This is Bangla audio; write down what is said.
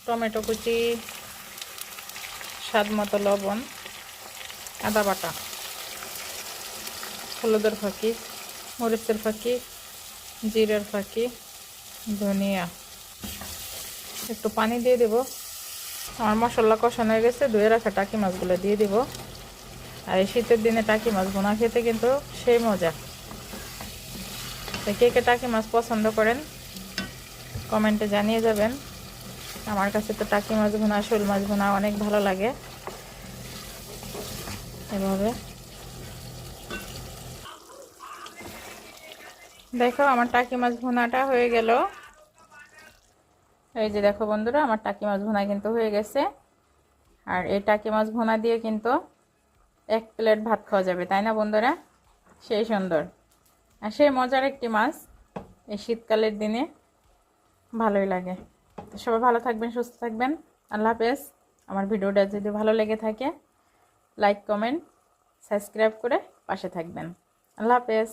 টমেটো কুচি, স্বাদ মতো লবণ, আদা বাটা, হলুদের ফাঁকি, মরিচের ফাঁকি, জিরের ফাঁকি, ধনিয়া, একটু পানি দিয়ে দেব। আমার মশলা কষানো হয়ে গেছে, ধুয়ে রাখা টাকি মাছগুলো দিয়ে দিব। আর এই শীতের দিনে টাকি মাছ ভুনা খেতে কিন্তু সেই মজা। কে কে টাকি মাছ পছন্দ করেন কমেন্টে জানিয়ে যাবেন। আমার কাছে তো টাকি মাছ ভুনা, শোল মাছ ভুনা অনেক ভালো লাগে। এভাবে দেখো আমার টাকি মাছ ভুনাটা হয়ে গেল। এই যে দেখো বন্ধুরা, আমার টাকি মাছ ভুনা কিন্তু হয়ে গেছে। আর এই টাকি মাছ ভুনা দিয়ে কিন্তু 1 প্লেট ভাত খাওয়া যাবে, তাই না বন্ধুরা? সেই সুন্দর আর সেই মজার একটি মাছ এই শীতকালের দিনে ভালোই লাগে। তো সবাই ভালো থাকবেন, সুস্থ থাকবেন। আল্লাহ হাফেজ। আমার ভিডিওটা যদি ভালো লেগে থাকে লাইক, কমেন্ট, সাবস্ক্রাইব করে পাশে থাকবেন। আল্লাহ হাফেজ।